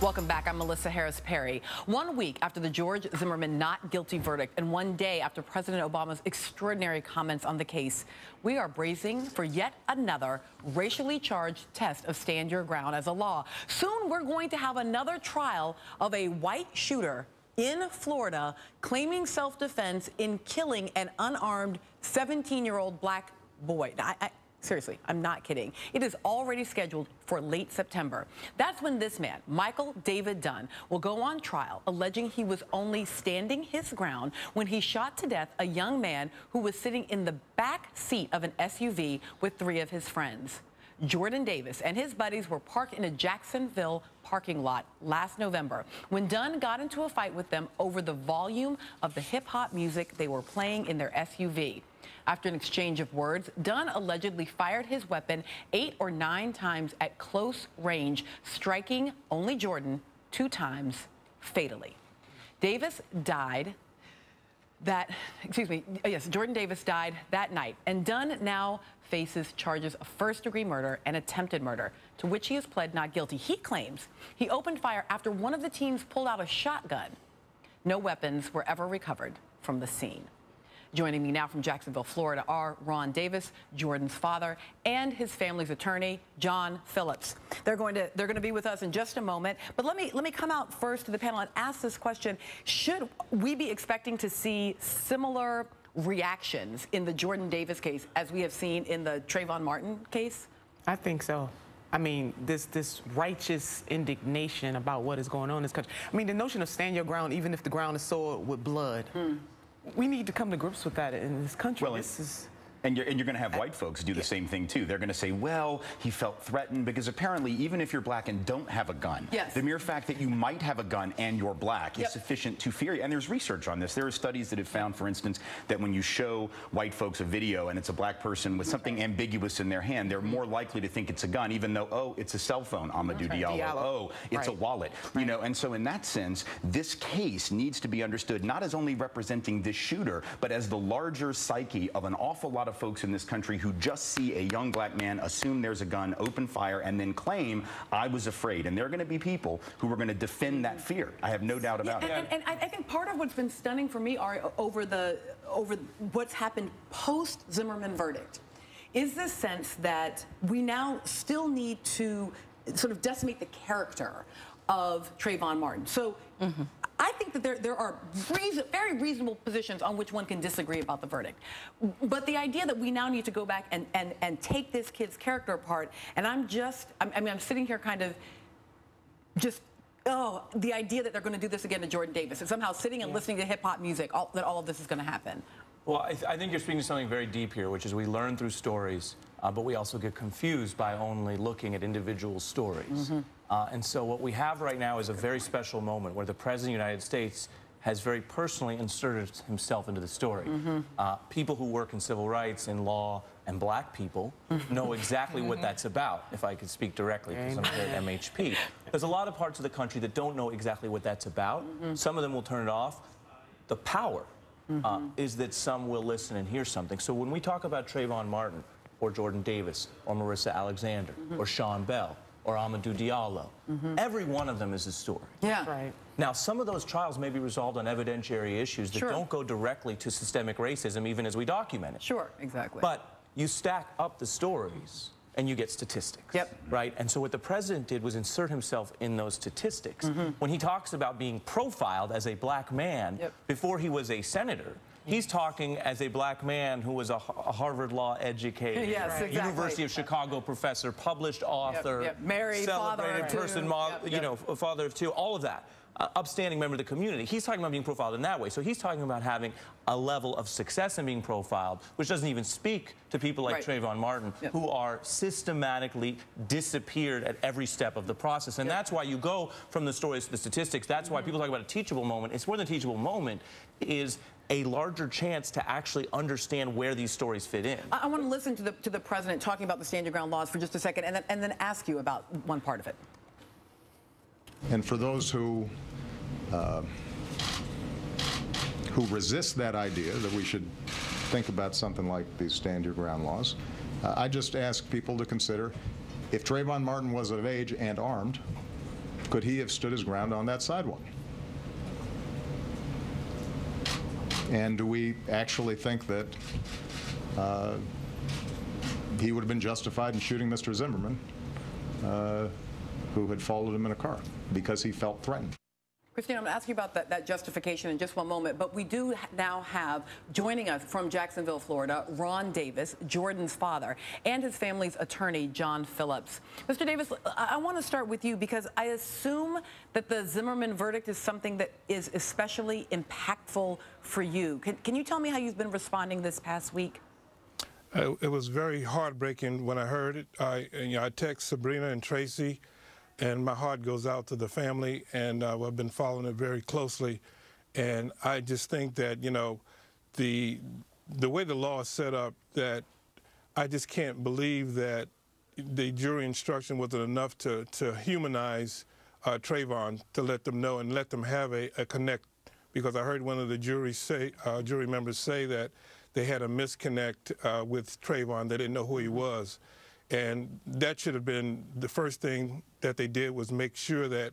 Welcome back. I'm Melissa Harris Perry. 1 week after the George Zimmerman not guilty verdict and 1 day after President Obama's extraordinary comments on the case, we are bracing for yet another racially charged test of stand your ground as a law. Soon we're going to have another trial of a white shooter in Florida claiming self-defense in killing an unarmed 17-year-old black boy. Seriously, I'm not kidding. It is already scheduled for late September. That's when this man, Michael David Dunn, will go on trial, alleging he was only standing his ground when he shot to death a young man who was sitting in the back seat of an SUV with 3 of his friends. Jordan Davis and his buddies were parked in a Jacksonville parking lot last November when Dunn got into a fight with them over the volume of the hip-hop music they were playing in their SUV. After an exchange of words, Dunn allegedly fired his weapon 8 or 9 times at close range, striking only Jordan 2 times fatally. Davis died Jordan Davis died that night, and Dunn now faces charges of first-degree murder and attempted murder, to which he has pled not guilty. He claims he opened fire after one of the teens pulled out a shotgun. No weapons were ever recovered from the scene. Joining me now from Jacksonville, Florida, are Ron Davis, Jordan's father, and his family's attorney, John Phillips. They're going to be with us in just a moment. But let me come out first to the panel and ask this question: should we be expecting to see similar reactions in the Jordan Davis case as we have seen in the Trayvon Martin case? I think so. I mean, this righteous indignation about what is going on in this country. I mean, the notion of stand your ground, even if the ground is soiled with blood. We need to come to grips with that in this country. Well, and you're going to have white folks do the same thing, too. They're going to say, well, he felt threatened, because apparently, even if you're black and don't have a gun, the mere fact that you might have a gun and you're black is sufficient to fear you. And there's research on this. There are studies that have found, for instance, that when you show white folks a video and it's a black person with something ambiguous in their hand, they're more likely to think it's a gun, even though, oh, it's a cell phone, Amadou Diallo. Oh, it's a wallet. You know, and so in that sense, this case needs to be understood not as only representing this shooter, but as the larger psyche of an awful lot of folks in this country who just see a young black man assume there's a gun, open fire, and then claim, I was afraid. And there are going to be people who are going to defend that fear. I have no doubt about it. And I think part of what's been stunning for me, Ari, over what's happened post-Zimmerman verdict is this sense that we now still need to sort of decimate the character of Trayvon Martin. So I think that there are very reasonable positions on which one can disagree about the verdict. But the idea that we now need to go back and take this kid's character apart, and I'm sitting here kind of just, the idea that they're going to do this again to Jordan Davis, and somehow sitting and listening to hip-hop music, that all of this is going to happen. Well, I think you're speaking to something very deep here, which is we learn through stories, but we also get confused by only looking at individual stories. And so what we have right now is a very special moment where the President of the United States has very personally inserted himself into the story. People who work in civil rights, in law, and black people know exactly what that's about, if I could speak directly, because I'm here at MHP. There's a lot of parts of the country that don't know exactly what that's about. Some of them will turn it off. The power is that some will listen and hear something. So when we talk about Trayvon Martin, or Jordan Davis, or Marissa Alexander, or Sean Bell, or Amadou Diallo, every one of them is a story. Right. Now, some of those trials may be resolved on evidentiary issues that don't go directly to systemic racism, even as we document it. Exactly. But you stack up the stories, and you get statistics. Right? And so what the president did was insert himself in those statistics. When he talks about being profiled as a black man before he was a senator, he's talking as a black man who was a Harvard Law educated, University of Chicago professor, published author, married, celebrated person, you know, father of 2, all of that. Upstanding member of the community. He's talking about being profiled in that way. So he's talking about having a level of success in being profiled, which doesn't even speak to people like Trayvon Martin, who are systematically disappeared at every step of the process. And that's why you go from the stories to the statistics. That's why people talk about a teachable moment. It's more than a teachable moment, is a larger chance to actually understand where these stories fit in. I want to listen to the president talking about the stand your ground laws for just a second, and then ask you about one part of it. And for those who resist that idea that we should think about something like these stand your ground laws, I just ask people to consider, if Trayvon Martin was of age and armed, Could he have stood his ground on that sidewalk? And do we actually think that he would have been justified in shooting Mr. Zimmerman, who had followed him in a car, because he felt threatened? Christine, I'm going to ask you about that justification in just one moment, but we do now have, joining us from Jacksonville, Florida, Ron Davis, Jordan's father, and his family's attorney, John Phillips. Mr. Davis, I want to start with you because I assume that the Zimmerman verdict is something that is especially impactful for you. Can you tell me how you've been responding this past week? It was very heartbreaking when I heard it. I text Sabrina and Tracy, and my heart goes out to the family, and I've been following it very closely. And I just think that, you know, the way the law is set up, that I just can't believe that the jury instruction wasn't enough to humanize Trayvon, to let them know and let them have a connect, because I heard one of the jury members say that they had a misconnect with Trayvon. They didn't know who he was. And that should have been the first thing that they did, was make sure that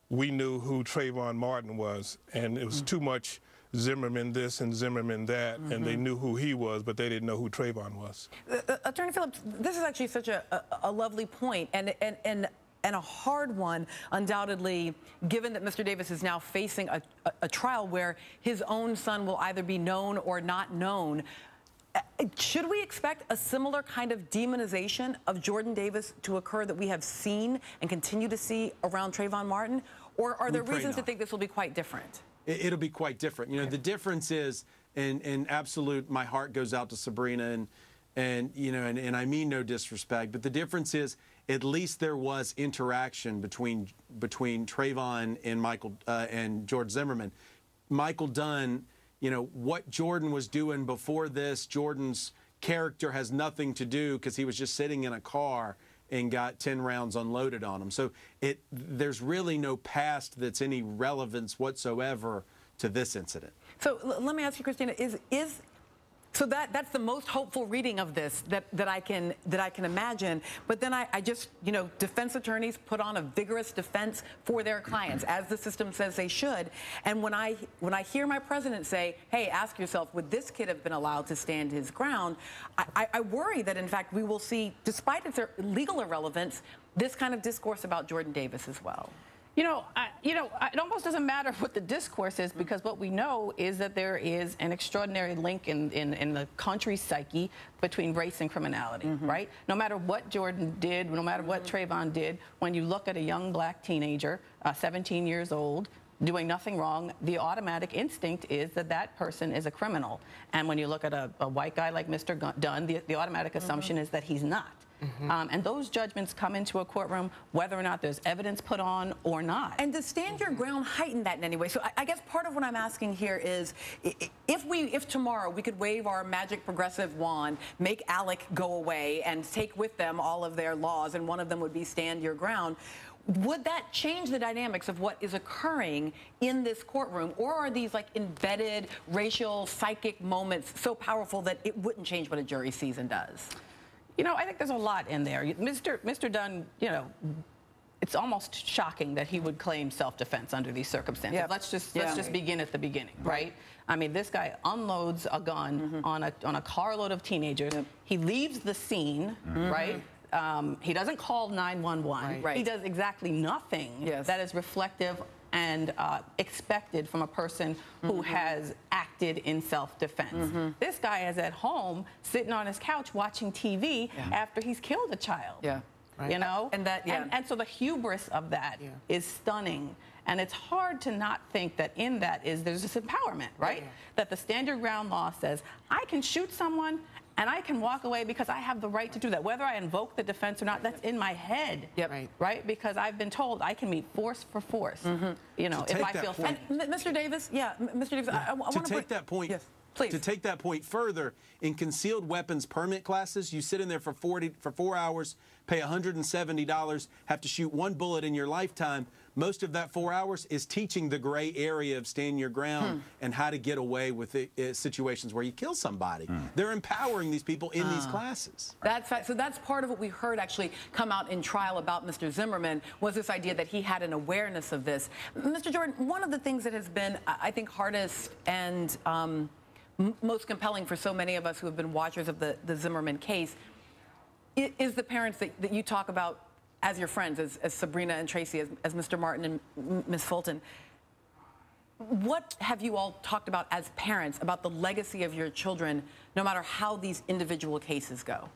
we knew who Trayvon Martin was. And it was too much Zimmerman this and Zimmerman that, and they knew who he was, but they didn't know who Trayvon was. Attorney Phillips, this is actually such a lovely point and a hard one, undoubtedly, given that Mr. Davis is now facing a trial where his own son will either be known or not known. Should we expect a similar kind of demonization of Jordan Davis to occur that we have seen and continue to see around Trayvon Martin? Or are there reasons to think this will be quite different? It'll be quite different. You know, the difference is, and absolute, my heart goes out to Sabrina, and you know, and I mean no disrespect, but the difference is, at least there was interaction between Trayvon and Michael and George Zimmerman. Michael Dunn, you know, what Jordan was doing before this, Jordan's character has nothing to do, because he was just sitting in a car and got 10 rounds unloaded on him. So there's really no past that's any relevance whatsoever to this incident. So let me ask you, Christina, so that's the most hopeful reading of this that I can imagine. But then I just, you know, defense attorneys put on a vigorous defense for their clients, as the system says they should. And when I hear my president say, hey, ask yourself, would this kid have been allowed to stand his ground? I worry that, in fact, we will see, despite its legal irrelevance, this kind of discourse about Jordan Davis as well. You know, it almost doesn't matter what the discourse is, because what we know is that there is an extraordinary link in the country's psyche between race and criminality, right? No matter what Jordan did, no matter what Trayvon did, when you look at a young black teenager, 17 years old, doing nothing wrong, the automatic instinct is that that person is a criminal. And when you look at a white guy like Mr. Dunn, the automatic assumption is that he's not. And those judgments come into a courtroom whether or not there's evidence put on or not. And does stand your ground heighten that in any way? So I guess part of what I'm asking here is, if tomorrow we could wave our magic progressive wand, make ALEC go away, and take with them all of their laws, and one of them would be stand your ground, would that change the dynamics of what is occurring in this courtroom? Or are these like embedded racial psychic moments so powerful that it wouldn't change what a jury sees and does? You know, I think there's a lot in there. Mr. Dunn, you know, it's almost shocking that he would claim self-defense under these circumstances. Yep. Let's just begin at the beginning, right? I mean, this guy unloads a gun on a carload of teenagers. Yep. He leaves the scene, right? He doesn't call 911. Right. He does exactly nothing that is reflective and expected from a person who has acted in self-defense. This guy is at home sitting on his couch watching TV after he's killed a child. You know, and so the hubris of that is stunning. And it's hard to not think that in that there's this empowerment, right? That the stand your ground law says, I can shoot someone and I can walk away because I have the right to do that. Whether I invoke the defense or not, that's in my head, right? Because I've been told I can meet force for force, you know, if I feel threatened. Mr. Davis, Mr. Davis, I want to take that point. Please. To take that point further, in concealed weapons permit classes, you sit in there for 4 hours, pay $170, have to shoot 1 bullet in your lifetime. most of that 4 hours is teaching the gray area of stand your ground and how to get away with situations where you kill somebody. They're empowering these people in these classes. That's right. So that's part of what we heard actually come out in trial about Mr. Zimmerman, was this idea that he had an awareness of this. Mr. Jordan, one of the things that has been, I think, hardest and most compelling for so many of us who have been watchers of the Zimmerman case is the parents that you talk about as your friends, as Sabrina and Tracy, as Mr. Martin and Ms. Fulton. What have you all talked about as parents about the legacy of your children, no matter how these individual cases go?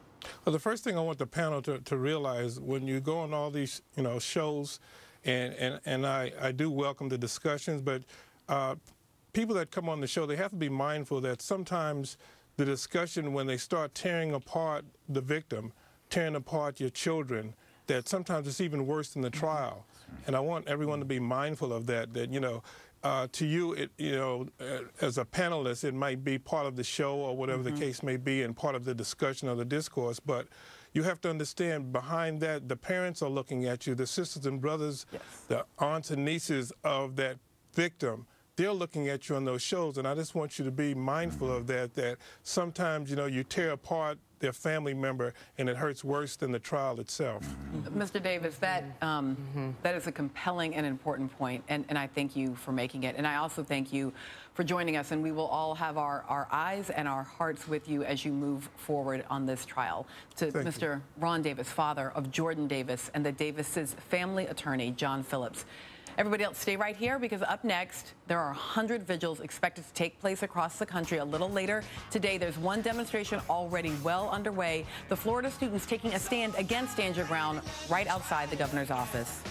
Well, the first thing I want the panel to realize, when you go on all these, shows, and I do welcome the discussions, but people that come on the show, they have to be mindful that sometimes the discussion, when they start tearing apart the victim, tearing apart your children, that sometimes it's even worse than the trial. And I want everyone to be mindful of that, to you, as a panelist, it might be part of the show or whatever the case may be and part of the discussion or the discourse, but you have to understand behind that, the parents are looking at you, the sisters and brothers, the aunts and nieces of that victim. They're looking at you on those shows, and I just want you to be mindful of that sometimes, you tear apart their family member, and it hurts worse than the trial itself. Mr. Davis, that is a compelling and important point, and I thank you for making it. And I also thank you for joining us, and we will all have our eyes and our hearts with you as you move forward on this trial. To Mr. Ron Davis, father of Jordan Davis, and the Davis's family attorney, John Phillips. Everybody else, stay right here, because up next, there are 100 vigils expected to take place across the country. A little later today, there's one demonstration already well underway. The Florida students taking a stand against Stand Your Ground right outside the governor's office.